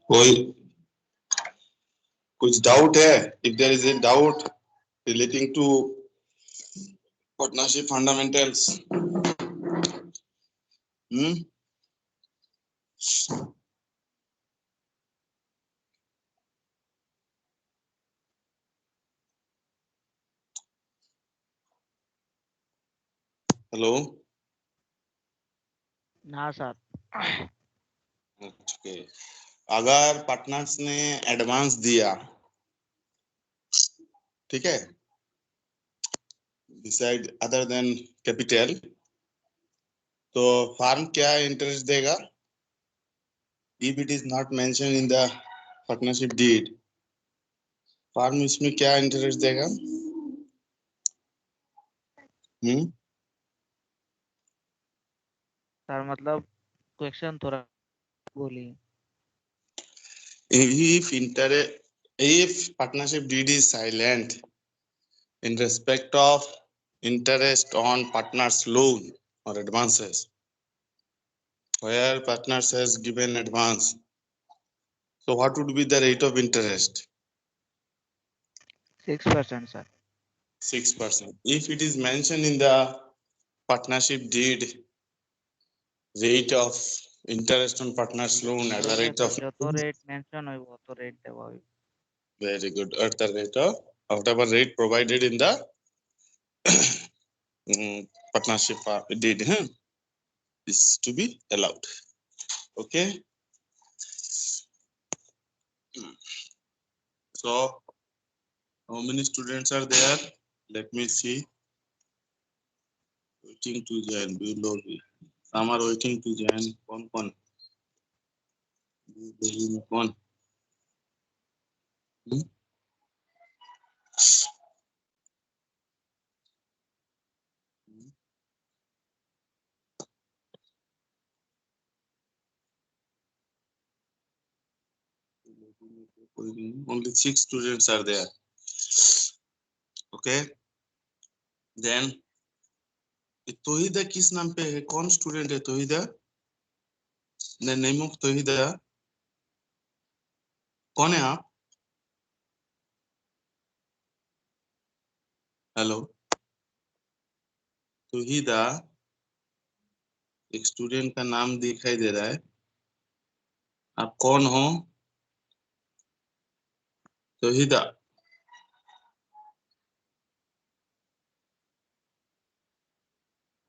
कोई कुछ डाउट है? If there is a doubt relating to partnership fundamentals, hello? ना सर। ओके, अगर पार्टनर्स ने एडवांस दिया, ठीक है, बिसाइड अदर देन कैपिटल, तो फार्म क्या इंटरेस्ट देगा? If it is not mention in the partnership deed, firm इसमें क्या इंटरेस्ट देगा? सर मतलब क्वेश्चन थोड़ा बोलिए। If partnership deed is silent in respect of interest on partner's loan or advances, where partners has given advance, so what would be the rate of interest? 6% sir. 6%. If it is mentioned in the partnership deed, rate of interest on partner's loan at the rate of, जो तो rate mention है वो तो rate देगा। very good, at the rate of whatever rate provided in the partnership deed, is to be allowed. Okay, so how many students are there? Let me see. Waiting to join, below. Some are waiting to join. Kon? Kon? Only 6 students are there. Okay, then तोहिदा किस नाम पे है? कौन student है तोहिदा? Name of तोहिदा कौन है आप? Hello तोहिदा, एक स्टूडेंट का नाम दिखाई दे रहा है, आप कौन हो? तोहिदा,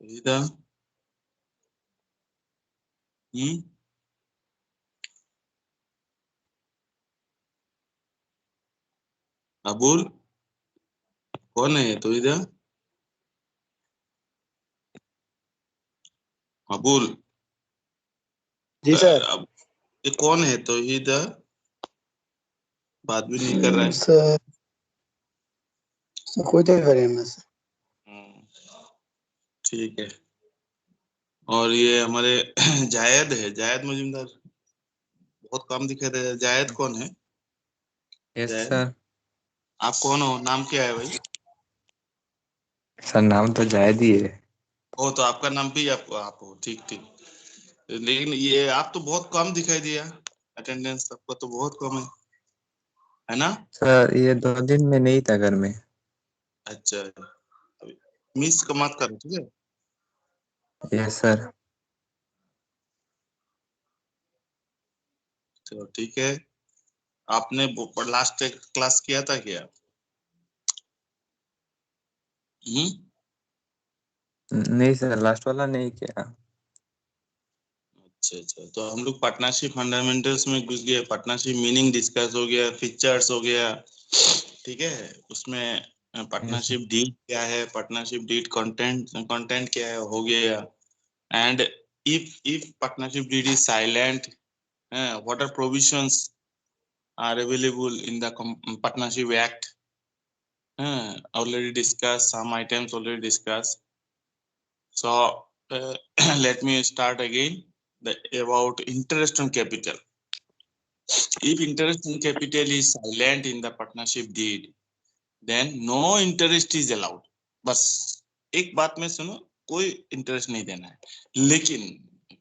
तोहिदा, अबुल, कौन है तोहिदा? अबुल जी सर। ये कौन है तोहिदा? बात भी नहीं कर रहा है सर कोई तो करे ना सर। ठीक है, और ये हमारे जायद है, जायद मजुमदार, बहुत कम दिखाई दे रहा है। जायद कौन है? यस जायद, सर। आप कौन हो? नाम क्या है भाई? सर नाम तो जायद ही है। ओ, तो आपका नाम भी आप हो, ठीक ठीक। लेकिन ये आप तो बहुत कम दिखाई दिया, अटेंडेंस आपका तो बहुत कम है ना? सर ये 2 दिन में नहीं था घर में। अच्छा, मिस मत करो, ठीक है? Yes sir. चलो ठीक है। आपने लास्ट क्लास किया था क्या? नहीं सर, लास्ट वाला नहीं किया। अच्छा, तो हम लोग पार्टनरशिप फंडामेंटल्स में घुस गए, पार्टनरशिप मीनिंग डिस्कस हो गया, फीचर्स हो गया, ठीक है। उसमें पार्टनरशिप डीड क्या है, पार्टनरशिप डीड कंटेंट क्या है, हो गया। And if partnership deed is silent, what are provisions are available in the partnership act, already discussed, some items already discussed. So let me start again about interest on capital. If interest on capital is silent in the partnership deed, then no interest is allowed. बस एक बात में सुनो, कोई interest नहीं देना है, लेकिन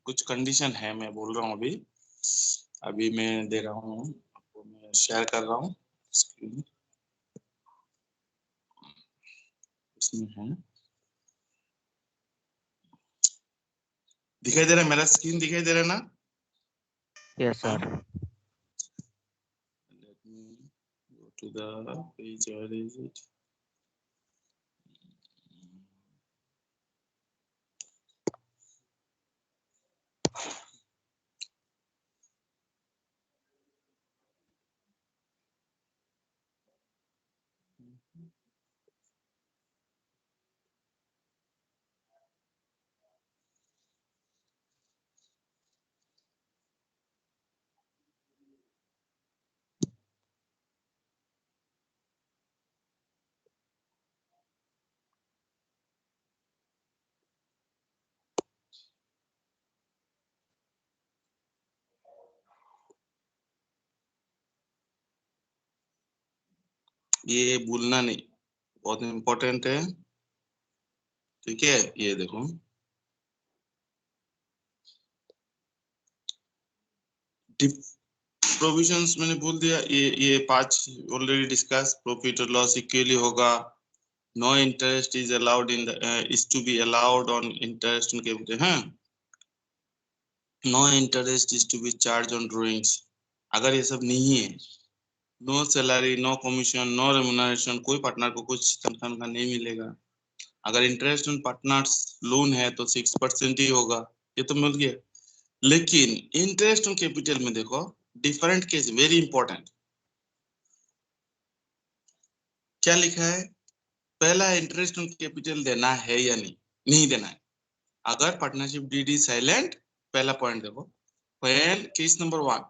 कुछ कंडीशन है, मैं बोल रहा हूँ अभी। अभी मैं दे रहा हूँ आपको, मैं शेयर कर रहा हूँ स्क्रीन, इसमें है, दिखाई दे रहा है मेरा स्क्रीन, दिखाई दे रहा है ना? Yes, हाँ? sir. Let me go to the page, where is it? ये भूलना नहीं, बहुत इम्पोर्टेंट है, ठीक है? ये देखो, प्रोविजंस मैंने बोल दिया, ये 5 ऑलरेडी डिस्कस, प्रॉफिट और लॉस इक्वली होगा, no interest is allowed in is to be allowed on interest उनके बोलते हैं, no interest is to be charge on drawings, अगर ये सब नहीं है, no salary, no commission, no remuneration, कोई पार्टनर को कुछ तनख्वाह नहीं मिलेगा, अगर इंटरेस्ट ऑन पार्टनर्स लोन है तो 6% ही होगा, ये तो मिल गया। लेकिन इंटरेस्ट ऑन कैपिटल में देखो डिफरेंट केस, वेरी इंपॉर्टेंट, क्या लिखा है? पहला, इंटरेस्ट ऑन कैपिटल देना है या नहीं, नहीं देना है। अगर पार्टनरशिप डीड इज साइलेंट, पहला पॉइंट देखो, when case number 1,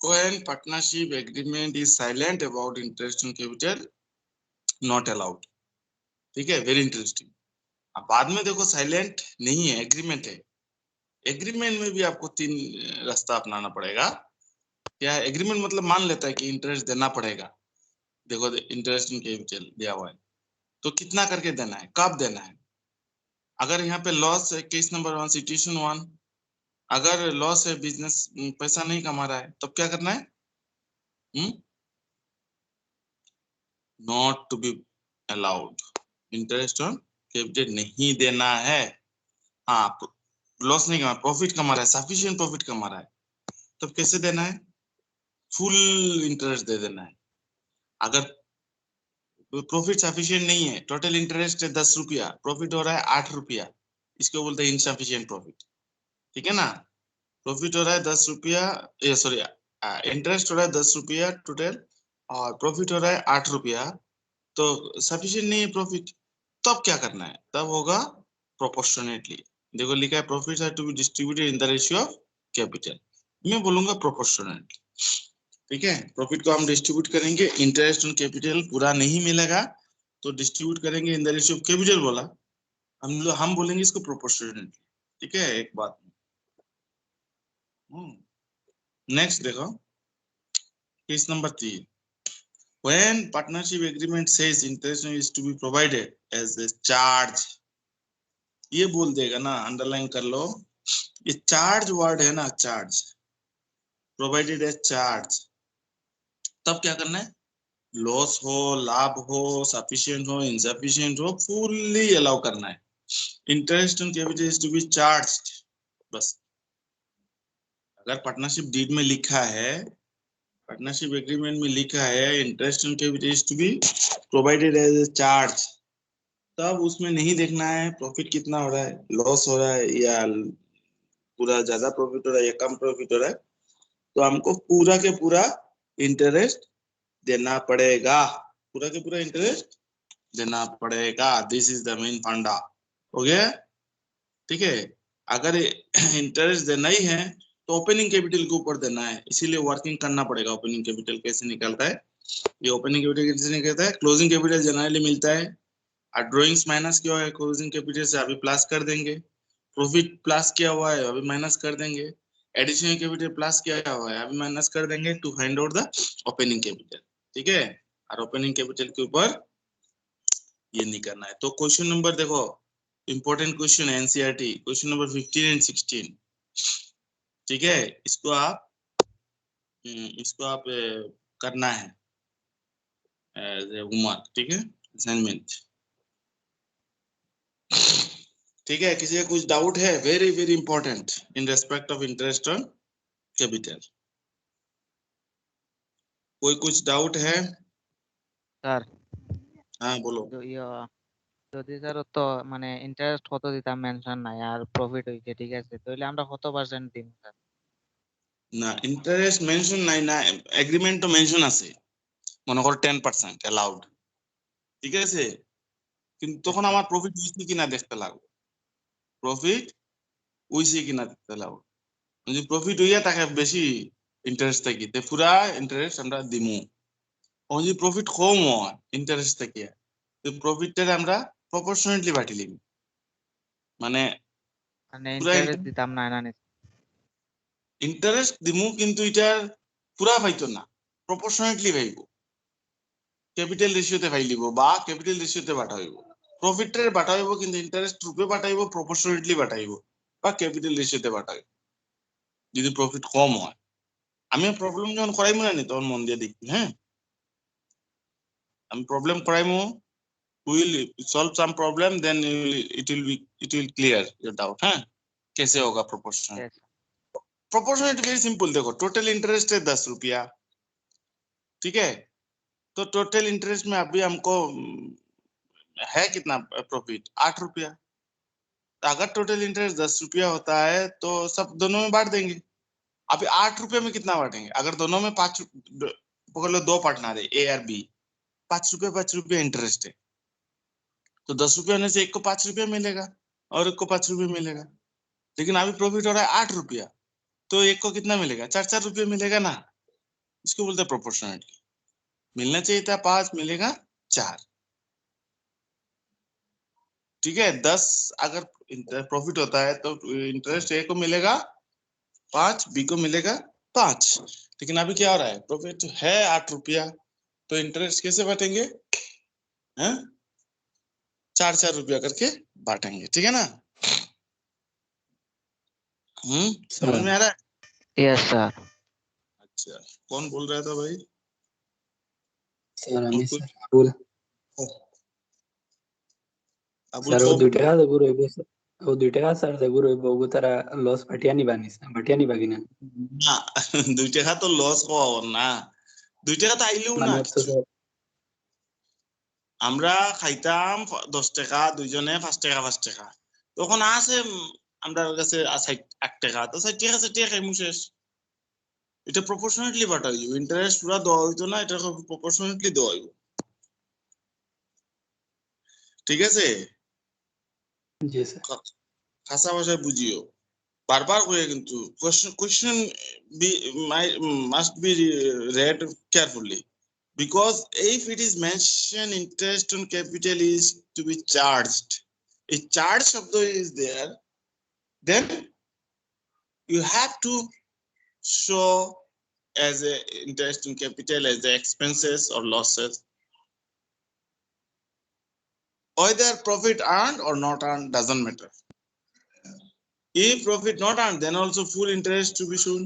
when partnership agreement is silent about interest on capital, not allowed, ठीक है, वेरी इंटरेस्टिंग। अब बाद में देखो साइलेंट नहीं है, एग्रीमेंट है, एग्रीमेंट में भी आपको 3 रास्ता अपनाना पड़ेगा। क्या एग्रीमेंट मतलब मान लेता है कि इंटरेस्ट देना पड़ेगा, देखो इंटरेस्ट इन कैपिटल दिया हुआ है, तो कितना करके देना है, कब देना है? अगर यहाँ पे लॉस है, केस नंबर 1 सिचुएशन 1, अगर लॉस है, बिजनेस पैसा नहीं कमा रहा है, तब क्या करना है? Not to be allowed, interest on capital नहीं देना है। हाँ, लॉस नहीं कमा, प्रॉफिट कमा रहा है, सफिशिएंट प्रॉफिट कमा रहा है, तब कैसे देना है? फुल इंटरेस्ट दे देना है। अगर प्रॉफिट सफिशिएंट नहीं है, टोटल इंटरेस्ट है 10 रुपया, प्रॉफिट हो रहा है 8 रुपया, इसको बोलते हैं इनसफिशिएंट प्रॉफिट, ठीक है ना? प्रॉफिट हो रहा है 10 रुपया, ये सॉरी, इंटरेस्ट हो रहा है 10 रुपया टोटल, और प्रॉफिट हो रहा है 8 रुपया, तो सफिशिएंट नहीं है प्रॉफिट, तब क्या करना है? तब होगा प्रोपोर्शनेटली, देखो लिखा है profits are to be distributed in the ratio of capital, मैं बोलूंगा प्रोपोर्शनेटली, ठीक है? प्रॉफिट को हम डिस्ट्रीब्यूट करेंगे, इंटरेस्ट ऑन कैपिटल पूरा नहीं मिलेगा तो डिस्ट्रीब्यूट करेंगे इन द रेशियो ऑफ कैपिटल, बोला हम बोलेंगे इसको प्रोपोर्शनेटली, ठीक है? एक बात, नेक्स्ट देखो, case number 3, when partnership agreement says interest is to be provided as a charge, ये बोल देगा ना, अंडरलाइन कर लो, ये चार्ज वर्ड है ना, चार्ज, प्रोवाइडेड एज चार्ज, तब क्या करना है? लॉस हो, लाभ हो, सफिशिएंट हो, इनसफिशिएंट हो, फुल्ली अलाउ करना है, interest on capital is to be charged, बस। अगर पार्टनरशिप डीड में लिखा है, पार्टनरशिप एग्रीमेंट में लिखा है interest on capital is to be provided as a charge, तब उसमें नहीं देखना है प्रॉफिट कितना हो रहा है, लॉस हो रहा है, या पूरा ज्यादा प्रॉफिट हो रहा है या कम प्रॉफिट हो रहा है, तो हमको पूरा के पूरा इंटरेस्ट देना पड़ेगा, पूरा के पूरा इंटरेस्ट देना पड़ेगा, दिस इज द मेन फंडा, हो गया, ठीक है? अगर इंटरेस्ट देना ही है तो ओपनिंग कैपिटल के ऊपर देना है, इसीलिए वर्किंग करना पड़ेगा। ओपनिंग कैपिटल कैसे निकलता है, ये ओपनिंग कैपिटल कैसे निकलता है, क्लोजिंग कैपिटल जनरली मिलता है, और ड्रॉइंग्स माइनस किया हुआ है क्लोजिंग कैपिटल से, अभी प्लस कर देंगे, प्रॉफिट प्लस किया हुआ है अभी माइनस कर देंगे, एडिशनल कैपिटल प्लस किया हुआ है अभी माइनस कर देंगे, to find out the opening capital, ठीक है? और ओपनिंग कैपिटल के ऊपर ये नहीं करना है। तो क्वेश्चन नंबर देखो, इंपॉर्टेंट क्वेश्चन है एनसीईआरटी, क्वेश्चन नंबर 15 एंड 16, ठीक है, इसको आप करना है एज ए होमवर्क, ठीक है, असाइनमेंट। ठीक है, किसी का कुछ डाउट है? Very very important in respect of interest on capital. कोई कुछ डाउट है? স্যার हाँ बोलो। যদি স্যার তো মানে ইন্টারেস্ট কত দিতাম মেনশন নাই আর প্রফিট হইছে, ঠিক আছে, তাহলে আমরা কত পার্সেন্ট দিম স্যার? না ইন্টারেস্ট মেনশন নাই, না এগ্রিমেন্ট তো মেনশন আছে, মনে করো 10% অ্যালাউড, ঠিক আছে, কিন্তু তখন আমার প্রফিট হইছে কিনা দেখতে লাগবে, প্রফিট হইছে কিনা দেখতে লাগবে। যদি প্রফিট হইয়া থাকে বেশি ইন্টারেস্ট থাকি তে পুরা ইন্টারেস্ট আমরা দিমু। যদি প্রফিট কম হয় ইন্টারেস্ট থেকে, তো প্রফিটটা আমরা প্রপোর্শনেটলি বাটি লিম, মানে মানে পুরা ইন্টারেস্ট দিতাম না না ইন্টারেস্ট দিমু, কিন্তু এটার পুরা পাইতো না, প্রপোর্শনেটলি পাইব, ক্যাপিটাল রেশিওতে পাইলিব বা ক্যাপিটাল রেশিওতে বাটা হইব। প্রফিটের বাটা হইব কিন্তু ইন্টারেস্ট রূপে বাটাইব, প্রপোর্শনেটলি বাটাইব বা ক্যাপিটাল রেশিওতে বাটাইব যদি প্রফিট কম হয়। আমি প্রবলেম যখন করাইমু না তখন মন দিয়ে দেখি, হ্যাঁ, আমি problem করাইমু, will solve some problem, then it will clear your doubt, हाँ कैसे होगा proportional? Proportional very simple, देखो टोटल इंटरेस्ट है 10 रुपया, ठीक है, तो टोटल इंटरेस्ट में अभी हमको है कितना प्रॉफिट 8 रुपया, तो अगर टोटल इंटरेस्ट 10 रुपया होता है तो सब दोनों में बांट देंगे। अभी 8 रुपये में कितना बांटेंगे? अगर दोनों में 5 पकड़ लो, दो पार्टनर है ए और बी, 5 रुपये इंटरेस्ट है, तो 10 रुपये होने से एक को 5 रुपया मिलेगा और एक को 5 रुपये मिलेगा। लेकिन अभी प्रॉफिट हो रहा है 8 रुपया, तो एक को कितना मिलेगा? 4 रुपये मिलेगा ना, इसको बोलते हैं प्रोपोर्शनलिटी। मिलना चाहिए था 5, मिलेगा 4, ठीक है। 10 अगर प्रॉफिट होता है तो इंटरेस्ट ए को मिलेगा 5, बी को मिलेगा 5, लेकिन अभी क्या हो रहा है, प्रॉफिट है 8 रुपया, तो इंटरेस्ट कैसे बांटेंगे? 4 रुपया करके बांटेंगे, ठीक है ना। समझ में आ रहा है? Yes sir. अच्छा, कौन बोल रहा था भाई? सर अमित सर बोल। अबुल सर वो को 2 টাকা তো গুরু হইব স্যার, ও 2 টাকা স্যার যে গুরু হইব ওগো তারা লস পাঠিয়া নিবা বাগিনা না 2 টাকা তো লস হওয়া না, 2 টাকা তো আইলেও না মানে হচ্ছে কিছু। স্যার আমরা খাইতাম 10 টাকা, দুইজনে 5 টাকা 5 টাকা, তখন আছে আমরা কাছে 8 টাকা, তো 60 টাকা 60 টাকা খাইমু শেষ। এটা প্রপোর্শনেটলি বাটা হইব, ইন্টারেস্ট পুরা দেওয়া হইতো না, এটা প্রপোর্শনেটলি দেওয়া হইব, ঠিক আছে। জি স্যার। খাসা ভাষায় বুঝিও, বারবার কইয়া, কিন্তু question must be read carefully, because if it is mentioned interest on capital is to be charged, a charge shabd is there, then you have to show as a interest on capital as the expenses or losses, whether profit earned or not earned doesn't matter. If profit not earned, then also full interest to be shown.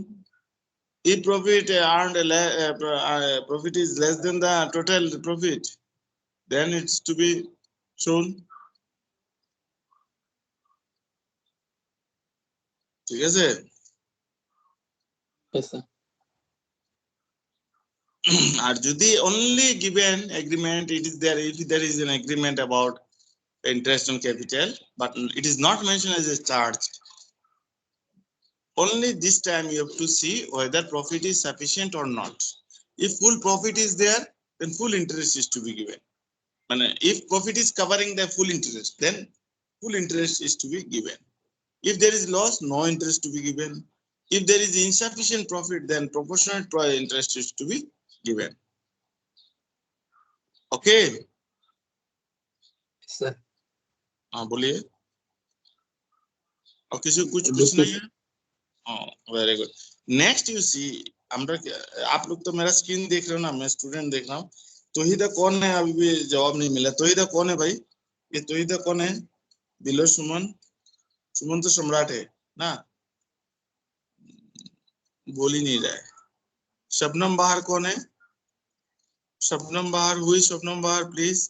If profit earned profit is less than the total profit, then it's to be shown, ঠিক আছে। Yes sir. আর যদি only given agreement, it is there, if there is an agreement about interest on capital, but it is not mentioned as a charge, only this time you have to see whether profit is sufficient or not. If full profit is there, then full interest is to be given. And if profit is covering the full interest, then full interest is to be given. If there is loss, no interest to be given. If there is insufficient profit, then proportionate interest is to be given. Okay? Sir हाँ बोलिए। और किसी को कुछ नहीं है? Very good. Next you see, आप लोग तो मेरा स्क्रीन देख रहे हो ना, मैं स्टूडेंट देख रहा हूँ। तोहिदा कौन है? अभी भी जवाब नहीं मिला। तोहिदा कौन है भाई? ये तोहिदा कौन है? बिलो सुमन, सुमन तो सम्राट है ना। बोल ही नहीं रहा है। शबनम बाहर कौन है? शबनम बाहर, हुई शबनम बाहर प्लीज।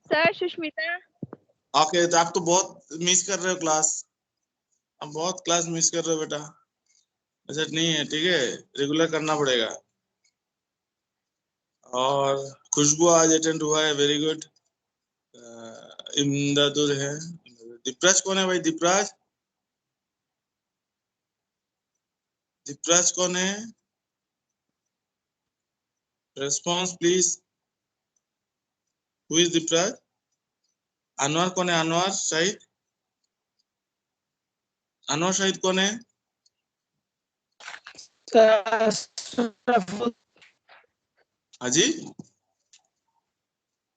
सर सुष्मिता। ओके, तो आप तो बहुत मिस कर रहे हो क्लास, आप बहुत क्लास मिस कर रहे हो बेटा। अच्छा नहीं है, ठीक है, रेगुलर करना पड़ेगा। और खुशबू आज अटेंड हुआ है, वेरी गुड। इमदादुल है। दीपराज कौन है भाई? दीपराज, दीपराज कौन है? Response please. Who is Deepraj? Anwar कौन है? अनवर शाहिद, अनवर शाहिद कौन है? हाजी,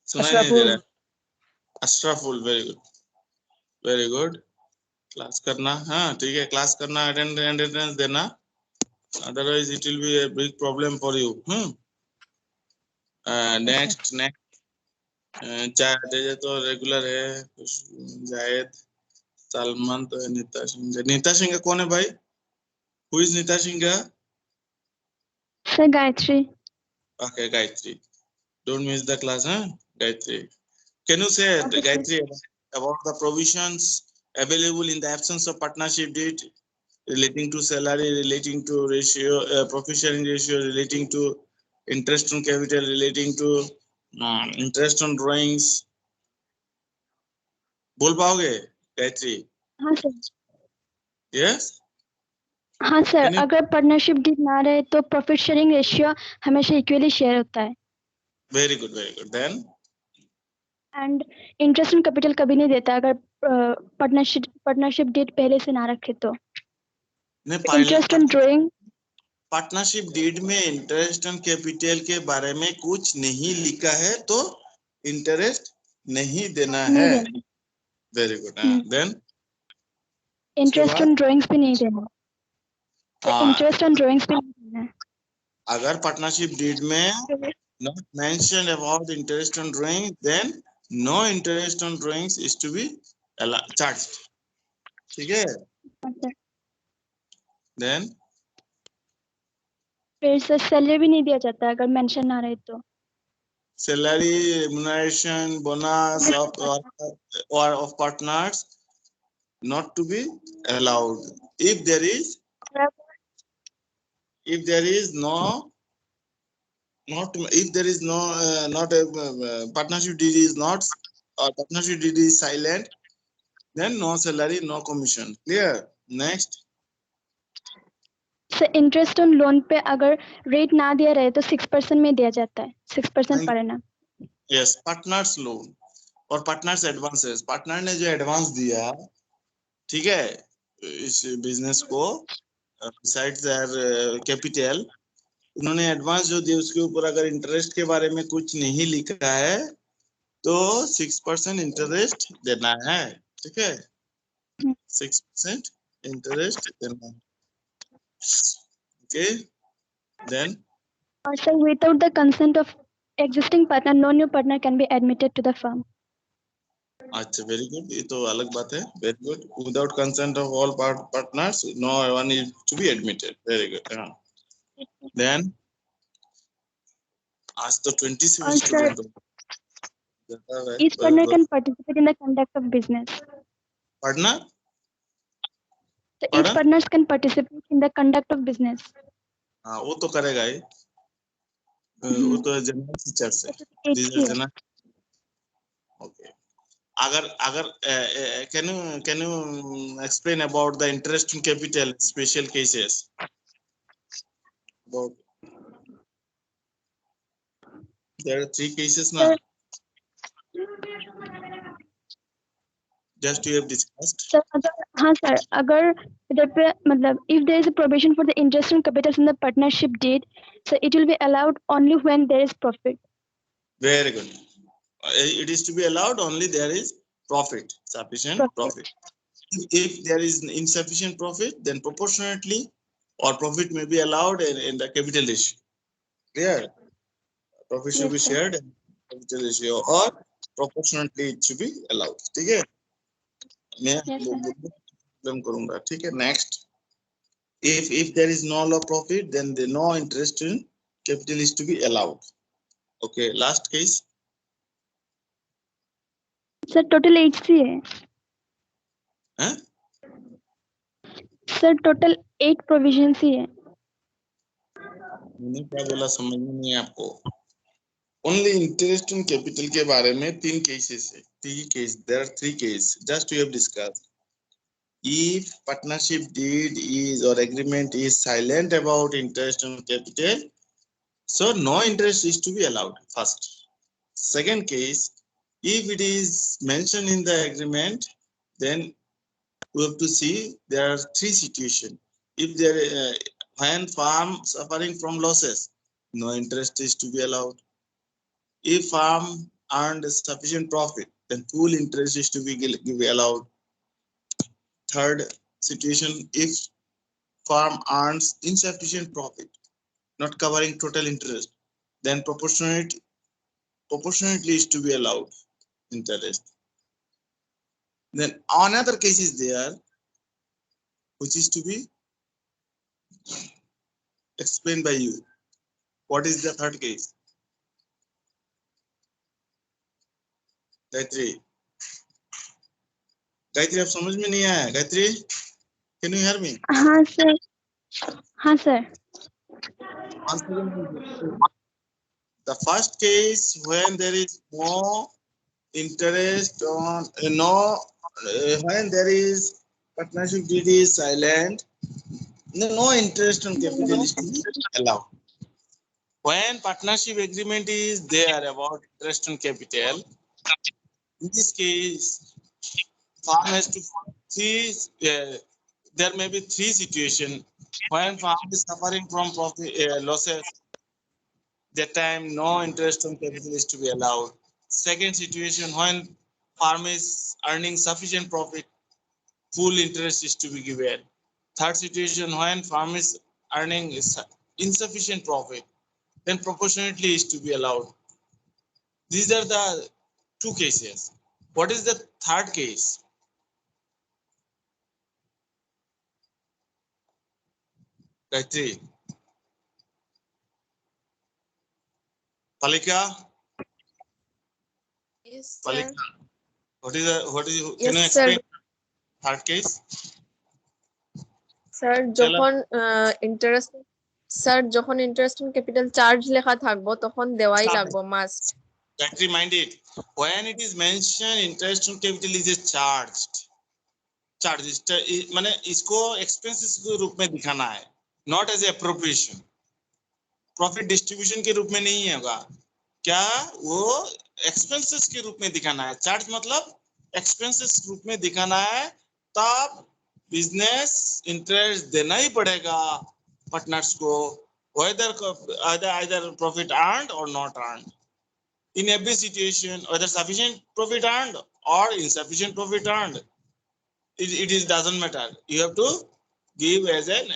सुनाई नहीं दे रहा है। Ashraful, very good, very good. Class करना, हाँ ठीक है, क्लास करना, अटेंडेंस देना, otherwise it will be a big problem for you. Next Zayed तो रेगुलर है, जायद, सलमान तो है, नीता सिंह। नीता सिंह कौन है भाई? Who is Nita Singh? Sir Gayatri. Okay, Gayatri, don't miss the class, huh? Gayatri, can you say, Okay, sir. Gayatri, about the provisions available in the absence of partnership deed, relating to salary, relating to ratio, profit sharing ratio, relating to interest on capital, relating to interest on drawings? बोल पाओगे गायत्री? हाँ sir. Yes, हाँ sir, can you? अगर partnership deed ना रहे तो profit sharing ratio हमेशा equally share होता है। Very good, very good. Then and interest on capital कभी नहीं देता अगर पार्टनरशिप डीड पहले से ना रखे तो। Interest on drawing, partnership deed में इंटरेस्ट ऑन कैपिटल के बारे में कुछ नहीं लिखा है तो इंटरेस्ट नहीं देना है। Very good. Then interest on drawings भी नहीं देना। इंटरेस्ट ऑन ड्राइंग्स भी नहीं देना है। अगर पार्टनरशिप डीड में not mentioned about interest on drawing, then no interest on drawings is to be charged. ठीक है? Then फिर से सैलरी भी नहीं दिया जाता अगर मेंशन ना रहे तो। salary, remuneration, bonus or of partners not to be allowed if there is no not a partnership deed is not, or partnership deed is silent, then no salary, no commission. Clear? Next. Sir interest on loan पे अगर rate ना दिया रहे तो 6% में दिया जाता है, 6% per annum. Yes, partners loan और पार्टनर्स एडवांसेस। पार्टनर ने जो एडवांस दिया, ठीक है, इस बिजनेस को, बिसाइड्स देयर कैपिटल, उन्होंने एडवांस जो दिया उसके ऊपर अगर इंटरेस्ट के बारे में कुछ नहीं लिखा है तो 6% इंटरेस्ट देना है। ठीक है, 6% इंटरेस्ट देना है। Okay, then और sir without the consent of existing partner, no new partner can be admitted to the firm. अच्छा, वेरी गुड, ये तो अलग बात है। Very good, without consent of all partners no one is to be admitted. Very good. Then आज तो 27 student हो। Each partner can participate in the conduct of business. पढ़ना, So each partners can participate in the conduct of business. हाँ वो तो करेगा ही, वो तो जनरल टीचर से, जनरल। ओके, अगर can you explain about the interest on capital special cases? About there are 3 cases now. Just you have discussed. Sir, हाँ sir, अगर मतलब if there is a provision for the interest on capitals in the partnership deed, so it will be allowed only when there is profit. Very good. It is to be allowed only there is profit, sufficient profit. If there is insufficient profit, then proportionately or profit may be allowed in the capital ratio. Clear? Profit should be shared in capital ratio or proportionately it should be allowed. ठीक है? मैं explain करूंगा, ठीक है। Next, if there is no law profit, then the no interest in capital is to be allowed. Okay, last case. Sir total 8 सी है हैं? Sir total 8 provision ही है मैंने क्या बोला समझ में नहीं आपको। ओनली इंटरेस्ट ऑन कैपिटल के बारे में 3 केसेस है। 3 case, there are 3 case just we have discussed. If partnership deed is or agreement is silent about interest on capital, so no interest is to be allowed. First. Second case, if it is mentioned in the agreement, then we have to see there are 3 situations. If there when farm suffering from losses, no interest is to be allowed. If farm earned sufficient profit, then full interest is to be allowed. Third situation, if farm earns insufficient profit, not covering total interest, then proportionately is to be allowed interest. Then another case is there, which is to be explained by you. What is the third case? Gayatri, Gayatri, आप समझ में नहीं आया? Gayatri, can you hear me? हाँ sir हाँ sir Once again, the first case, when there is no interest on when there is partnership deed is silent, no interest on capital is to be allowed. When partnership agreement is there about interest on capital, in this case, farm has to see there may be 3 situations. When farm is suffering from profit losses, that time no interest on capital is to be allowed. Second situation, when farm is earning sufficient profit, full interest is to be given. Third situation, when farm is earning insufficient profit, then proportionately is to be allowed. These are the 2 cases. What is the third case? Gayatri, Palika, Yes, sir. Palika, what is Yes, can you sir. explain third case? Sir যখন interest sir যখন interest on capital charge লেখা থাকবো তখন দেওয়াই লাগবে must. Gayatri, mind it. When it is mentioned interest on capital is a charged. माने इसको expenses के रूप में दिखाना है, not as appropriation. Profit distribution के रूप में नहीं होगा, क्या वो एक्सपेंसेस के रूप में दिखाना है। चार्ज मतलब एक्सपेंसेस रूप में दिखाना है, तब बिजनेस इंटरेस्ट देना ही पड़ेगा पार्टनर्स को, either profit earned or not earned. In every situation, whether sufficient profit earned or insufficient profit earned, it is doesn't matter. You have to give as an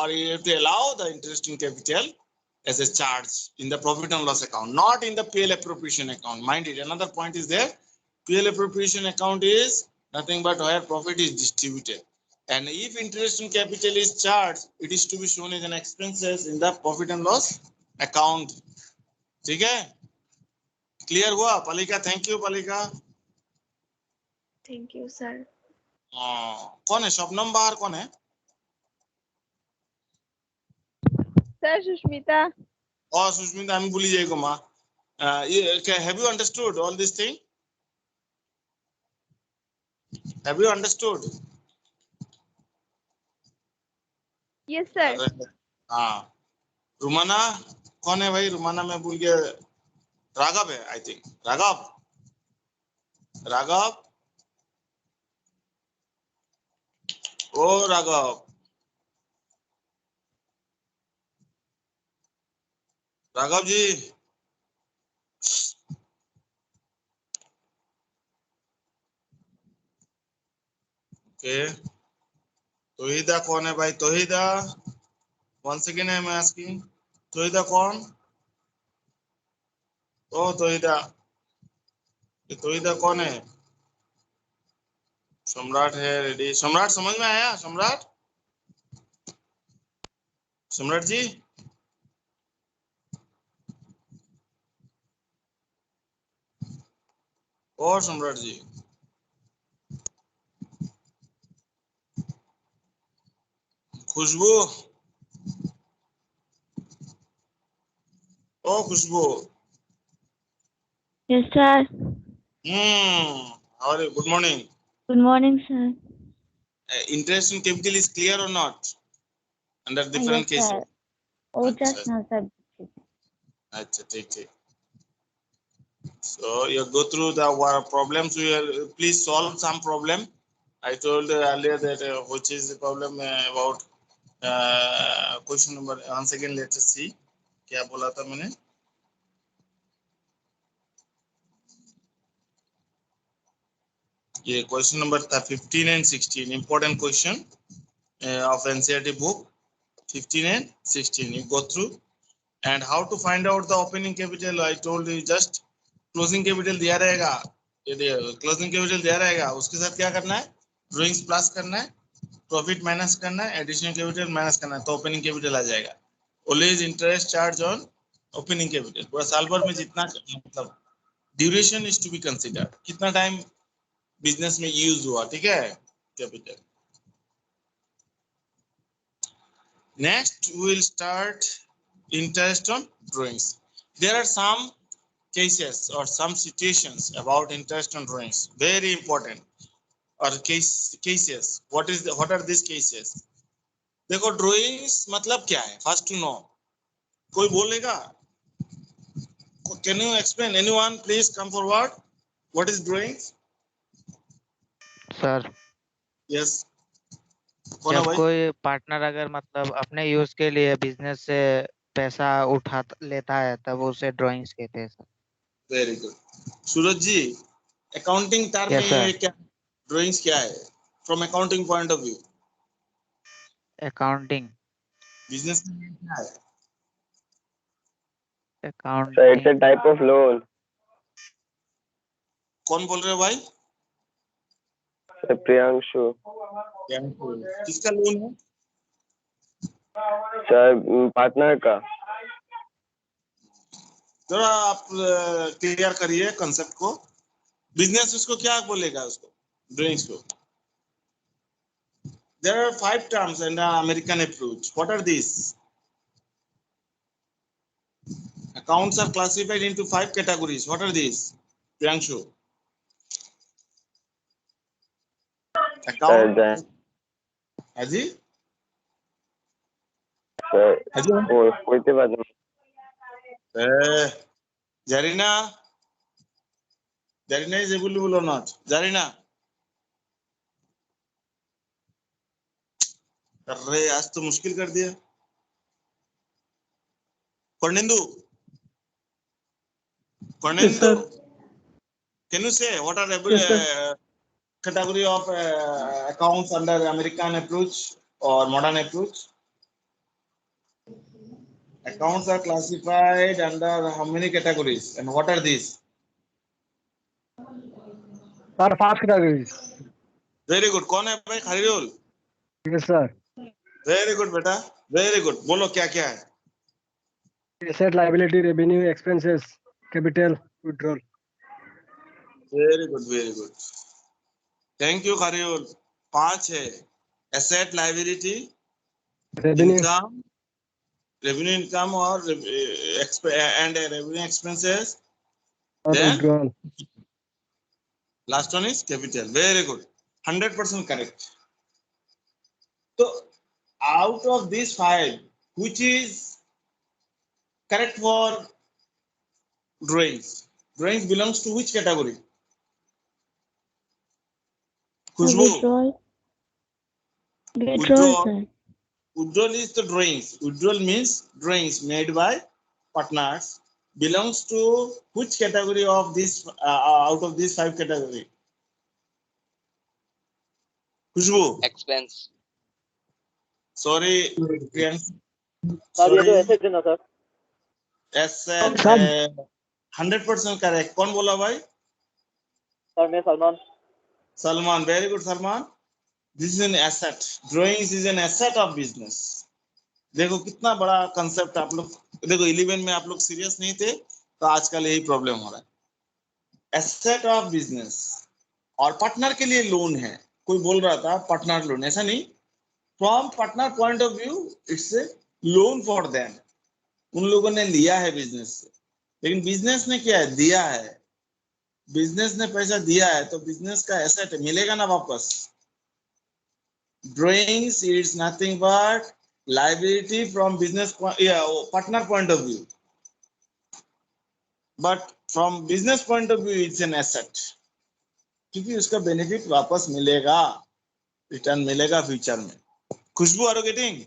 or you have to allow the interest in capital as a charge in the profit and loss account, not in the PL appropriation account. Mind it, another point is there. PL appropriation account is nothing but where profit is distributed, and if interest in capital is charged, it is to be shown as an expenses in the profit and loss account. ठीक है, clear हुआ? पालिका, thank you पालिका। Thank you sir. कौन है शबनम बाहर, कौन है? Sir Sushmita. Oh, Sushmita, I'm भूल जाएगा माँ। Have you understood all this thing? Have you understood? Yes sir. हाँ, रुमाना कौन है भाई? रुमाना मैं भूल गया। राघव है, आई थिंक। राघव, राघव, ओ राघव, राघव जी। ओके, तोहिदा कौन है भाई? तोहिदा, once again I am asking, तोहिदा कौन? ओ तोहिदा, ये तोहिदा कौन है? सम्राट है रेडी। सम्राट समझ में आया? सम्राट, सम्राट जी, और सम्राट जी, खुशबू, ओ खुशबू, Yes, sir. how are you? Good morning. Good morning, sir. Interest in capital is clear or not? Under different Yes, cases. sir. Oh, अच्छा, just now, sir. अच्छा, ठीक ठीक। So you go through the problems. Please solve some problem. I told earlier that which is the problem about question number। Once again, let us see क्या बोला था मैंने। ये question number था 15 and 16 important question of NCERT book 15 and 16। You go through and how to find out the opening capital। I told you just closing capital दिया रहेगा, ये closing capital दिया रहेगा, उसके साथ क्या करना है, ड्राइंग्स प्लस करना है, प्रॉफिट माइनस करना है, एडिशनल कैपिटल माइनस करना है, तो ओपनिंग कैपिटल आ जाएगा। Always interest charge on opening capital. पूरा साल भर में जितना मतलब duration is to be considered, कितना टाइम बिजनेस में यूज हुआ, ठीक है, capital. Next we will start interest on drawings। There are some cases or some situations about interest on drawings, very important, or cases। what are these cases? देखो drawings मतलब क्या है, first to know. कोई बोलेगा? Can you explain? Anyone please come forward. What is drawings? Sir, yes, कौन है जब भाई? कोई पार्टनर अगर मतलब अपने यूज के लिए बिजनेस से पैसा उठा लेता है तब उसे ड्राइंग्स कहते हैं sir. Very good. Suraj ji, accounting term Yes, में sir. ये क्या ड्राइंग्स क्या है from accounting point of view? Accounting, business में क्या है? So it's a accounting type of loan. कौन बोल रहे हो भाई? So Priyanshu. किसका लोन है? So partner का. जरा आप क्लियर करिए कंसेप्ट को। बिजनेस उसको क्या बोलेगा, उसको ड्राइंग्स को? There are 5 terms in the American approach. What are these? Accounts are classified into 5 categories. What are these? Priyanshu. Account. Haji? Haji? कोई बात नहीं। Zarina? Zarina is available or not? Zarina? अरे आज तो मुश्किल कर दिया। Kornindu? Kornindu? Can you say what are the category of accounts under American approach or modern approach? Accounts are classified under how many categories and what are these? Sir, 5 categories. Very good. कौन है भाई? खरीदोल? Yes, sir. Very good बेटा, very good। बोलो क्या क्या है? Asset, liability, revenue, expenses, capital, withdrawal. Very good, very good। Thank you खरीदोल। 5 है। Asset, liability, Revenue, income, revenue income और and revenue expenses। or Then withdrawal. last one is capital। Very good, 100% correct। So out of these 5, which is correct for drawings? Drawings belongs to which category? Khushbu? Withdrawal. Withdrawal, Withdrawal. sir. Withdrawal is the drawings. Withdrawal means drawings made by partners belongs to which category of this out of these 5 category? Khushbu? Expense. Sorry, Priyansh. Sir ये तो Sorry. Asset है ना sir? Asset, Sir. 100% correct। कौन बोला भाई? Sir मैं Salman. Salman, very good Salman. This is an asset. Drawings is an asset of business. देखो कितना बड़ा कंसेप्ट आप लोग, देखो 11 में आप लोग सीरियस नहीं थे तो आजकल यही प्रॉब्लम हो रहा है। एसेट ऑफ बिजनेस और पार्टनर के लिए लोन है। कोई बोल रहा था पार्टनर लोन, ऐसा नहीं। From partner point of view it's a loan for them. उन लोगों ने लिया है बिजनेस से, लेकिन बिजनेस ने क्या है, दिया है। बिजनेस ने पैसा दिया है तो बिजनेस का एसेट मिलेगा ना वापस। Drawings is nothing but liability from business partner point of view, but from business point of view it's an asset, क्योंकि उसका बेनिफिट वापस मिलेगा, रिटर्न मिलेगा फ्यूचर में। Khushboo, are you getting?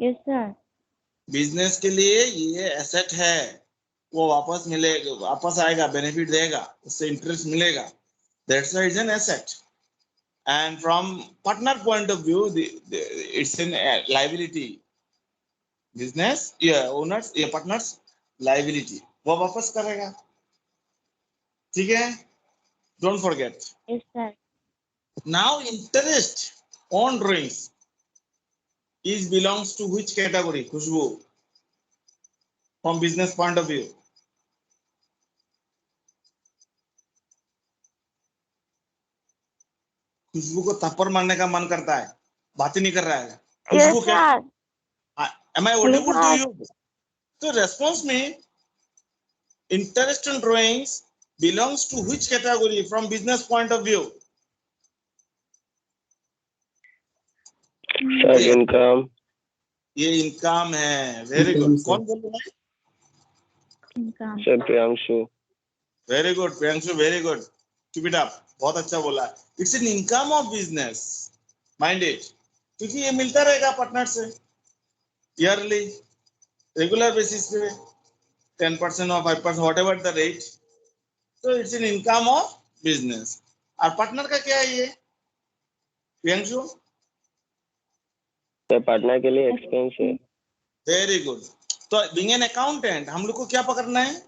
Yes sir. Business के लिए ये एसेट है, वो वापस मिलेगा, वापस आएगा, बेनिफिट देगा, उससे इंटरेस्ट मिलेगा। That's why it's an asset. And from partner point of view, it's an liability. Business, owners, partners, liability. वो वापस करेगा, ठीक है? Don't forget. Yes sir. Now interest on drawings is belongs to which category, Khushbu? From business point of view. खुशबू को थप्पड़ मारने का मन करता है, बात ही नहीं कर रहा है। खुशबू क्या? Am I audible to you? So response में interest on drawings belongs to which category from business point of view? Sir income. ये इनकम है। Very good. कौन बोल रहा है? Income. Sir Priyanshu. Very good Priyanshu, very good, keep it up, बहुत अच्छा बोला। It's an income of business, mind it, क्योंकि ये मिलता रहेगा पार्टनर से ईयरली, रेगुलर बेसिस पे 10% or 5%, whatever the rate. So it's an income of business. और पार्टनर का क्या है ये प्रियांशु? सर पार्टनर के लिए एक्सपेंस है। Very good. तो बीइंग एन अकाउंटेंट हम लोग को क्या पकड़ना है?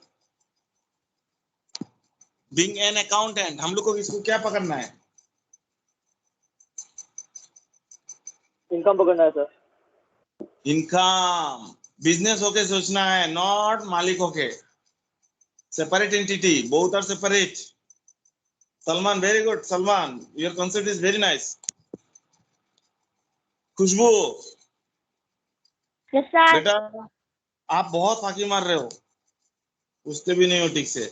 बीइंग एन अकाउंटेंट हम लोग को इसको क्या पकड़ना है? इनकम पकड़ना है सर। इनकम। बिजनेस होके सोचना है, नॉट मालिक होके। Separate entity, both are separate. Salman, very good Salman, your concept is very nice. Khushboo, yes sir. बेटा आप बहुत फाकी मार रहे हो, पूछते भी नहीं हो ठीक से।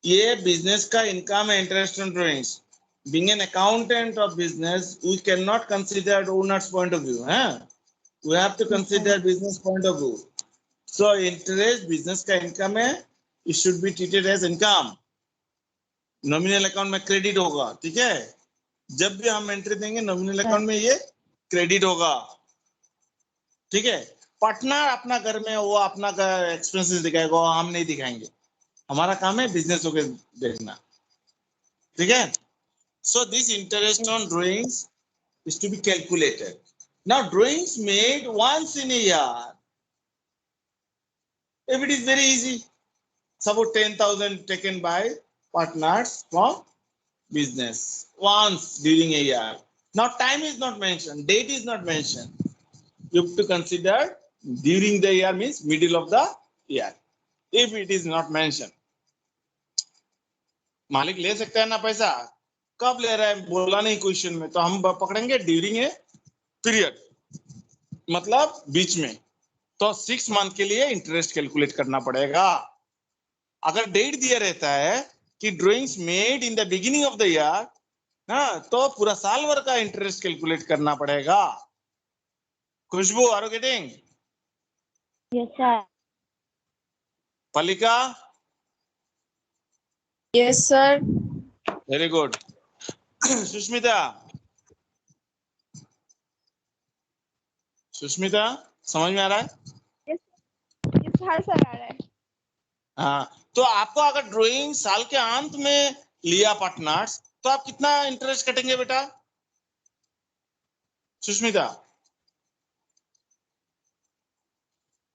ये बिजनेस का इनकम है, interest on drawings. Being an accountant of business we can not consider owner's point of view, हैं? We have to consider business point of view. So interest business का इनकम है, it should be treated as income. Nominal account में credit होगा, ठीक है? जब भी हम एंट्री देंगे नॉमिनल अकाउंट में ये क्रेडिट होगा, ठीक है? पार्टनर अपना घर में वो अपना एक्सपेंसेस दिखाएगा, हम नहीं दिखाएंगे। हमारा काम है बिजनेस को देखना, ठीक है? So this interest on drawings is to be calculated. Now drawings made once in a year, if it is very easy, suppose 10,000 taken by partners from business once during a year. Now time is not mentioned, date is not mentioned. You have to consider during the year means middle of the year. If it is not mentioned, मालिक ले सकता है ना पैसा, कब ले रहा है बोला नहीं क्वेश्चन में, तो हम पकड़ेंगे ड्यूरिंग ए पीरियड, मतलब बीच में। तो 6 मंथ के लिए इंटरेस्ट कैलकुलेट करना पड़ेगा। अगर डेट दिया रहता है कि drawings made in the beginning of the year, हाँ, तो पूरा साल भर का इंटरेस्ट कैलकुलेट करना पड़ेगा। Khushboo, are you getting? Yes sir. Palika? Yes sir. Very good. Sushmita? Sushmita, समझ में आ रहा है? यस हाँ सर, आ रहा है। हाँ, तो आपको अगर ड्राइंग साल के अंत में लिया पार्टनर्स, तो आप कितना इंटरेस्ट कटेंगे बेटा सुष्मिता?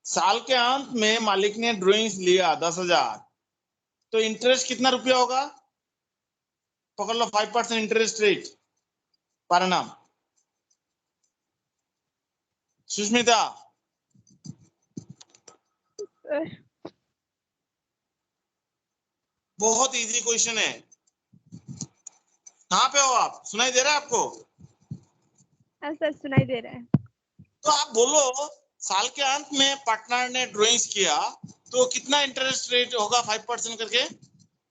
साल के अंत में मालिक ने ड्राइंग्स लिया 10,000, तो इंटरेस्ट कितना रुपया होगा? पकड़ लो 5% इंटरेस्ट रेट पर annum। सुष्मिता सर बहुत इजी क्वेश्चन है। कहाँ पे हो आप? सुनाई दे रहा है आपको? हाँ सर सुनाई दे रहा है। तो आप बोलो साल के अंत में पार्टनर ने ड्राइंग्स किया तो कितना इंटरेस्ट रेट होगा 5% करके?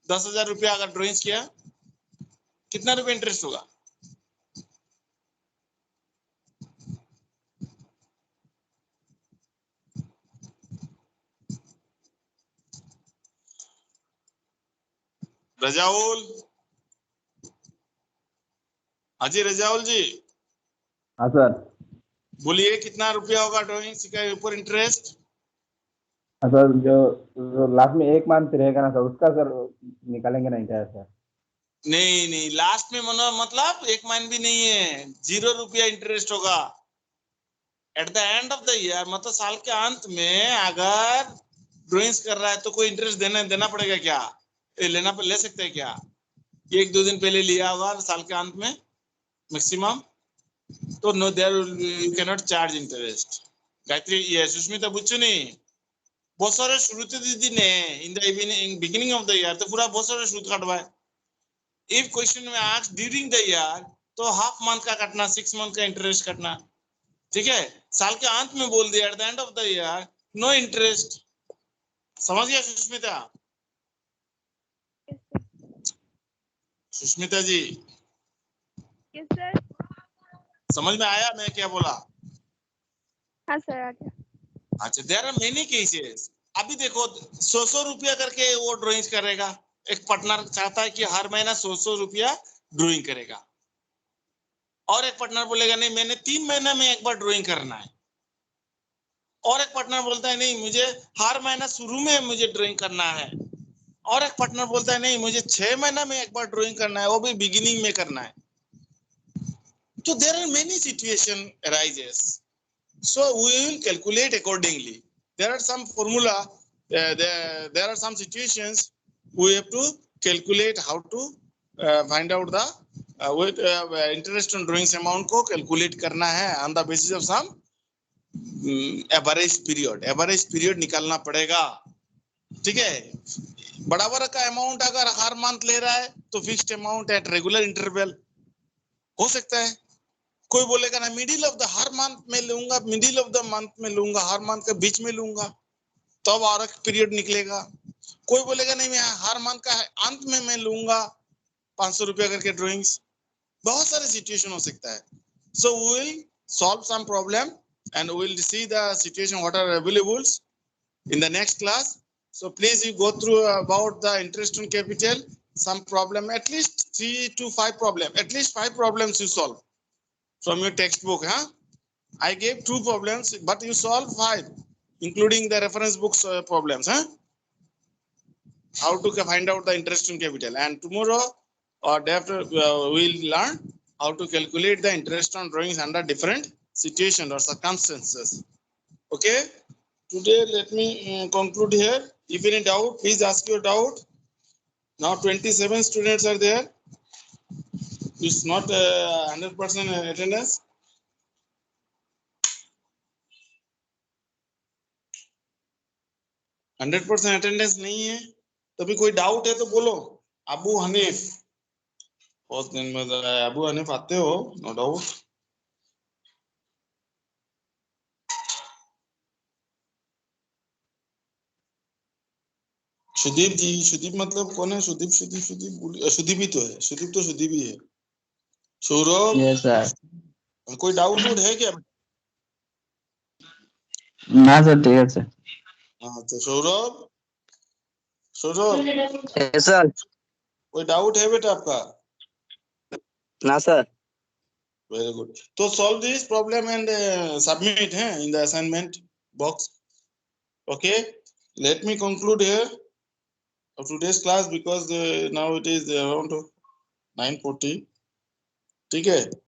10,000 रुपया अगर ड्राइंग्स किया कितना रुपया इंटरेस्ट होगा? रजाउल, हाजी रजाउल जी हाँ सर। बोलिए कितना रुपया होगा ड्राइंग्स के ऊपर इंटरेस्ट? हाँ सर, जो लास्ट में 1 मंथ रहेगा ना सर, उसका सर निकालेंगे नहीं क्या सर? नहीं नहीं, लास्ट में मतलब 1 महीने भी नहीं है, 0 रुपया इंटरेस्ट होगा eight the end of the year. मतलब साल के अंत में अगर ड्राइंग्स कर रहा है तो कोई इंटरेस्ट देना पड़ेगा क्या? ले सकते हैं क्या? 1-2 दिन पहले लिया होगा साल के अंत में मैक्सिमम, तो no there you can not charge interest. Gayatri ये सुष्मिता बुच्चुनी বছরের শুরুতে যদি নে in the beginning of the year तो पूरा বছরের সুদ কাটবায়। इफ क्वेश्चन में आस्क ड्यूरिंग द ईयर तो हाफ मंथ का काटना, 6 मंथ का इंटरेस्ट काटना। ठीक है, साल के अंत में बोल दिया at the end of the year no interest. समझ गया सुष्मिता? Sushmita ji yes sir. समझ में आया मैं क्या बोला? हाँ सर आ गया। अच्छा, देयर आर मेनी केसेस। अभी देखो 100 रुपया करके वो ड्राइंग करेगा। एक पार्टनर चाहता है कि हर महीना 100 रुपया ड्राइंग करेगा, और एक पार्टनर बोलेगा नहीं मैंने 3 महीना में एक बार ड्राइंग करना है, और एक पार्टनर बोलता है नहीं मुझे हर महीना शुरू में मुझे ड्राइंग करना है, और एक पार्टनर बोलता है नहीं मुझे 6 महीना में एक बार ड्राइंग करना है, वो भी बिगिनिंग में करना है। तो there are many situation arises, so we will calculate accordingly. There are some formula, there are some situations we have to calculate how to find out the interest on drawings amount को calculate करना है on the basis of some average period निकालना पड़ेगा। ठीक है, बराबर का amount अगर हर मंथ ले रहा है तो fixed amount at regular interval हो सकता है। कोई बोलेगा ना middle of the her month में लूंगा, मिडिल ऑफ द मंथ में लूंगा, हर मंथ के बीच में लूंगा, तब तो और एक पीरियड निकलेगा। कोई बोलेगा नहीं मैं हर मंथ का अंत में मैं लूंगा 500 रुपया करके ड्राइंग्स। बहुत सारे सिचुएशन हो सकता है। So we will solve some problem and we will see the situation what are available in the next class. So please you go through about the interest on capital, some problem, at least 3 to 5 problem, at least 5 problems you solve from your textbook. I gave 2 problems but you solve 5 including the reference books problems. How to find out the interest on capital, and tomorrow or day after we'll learn how to calculate the interest on drawings under different situations or circumstances. Okay, today let me conclude here. If any doubt please ask your doubt. Now 27 students are there. It's not 100% attendance. Attendance नहीं है, तभी कोई doubt है तो बोलो। अबू हनीफ, बहुत दिन में अबू हनीफ आते हो, नो डाउट। सुदीप जी, सुदीप मतलब कौन है? सुदीप सुदीप ही तो है, सुदीप तो सुदीप ही है। Saurabh, yes sir. कोई डाउट है क्या? ना सर ठीक है सर। हाँ तो सौरभ यस सर। कोई डाउट है बेटा आपका? ना सर। वेरी गुड, तो solve this problem and submit है in the assignment box. Okay, let me conclude here of today's class because now it is around 9:40. ठीक है।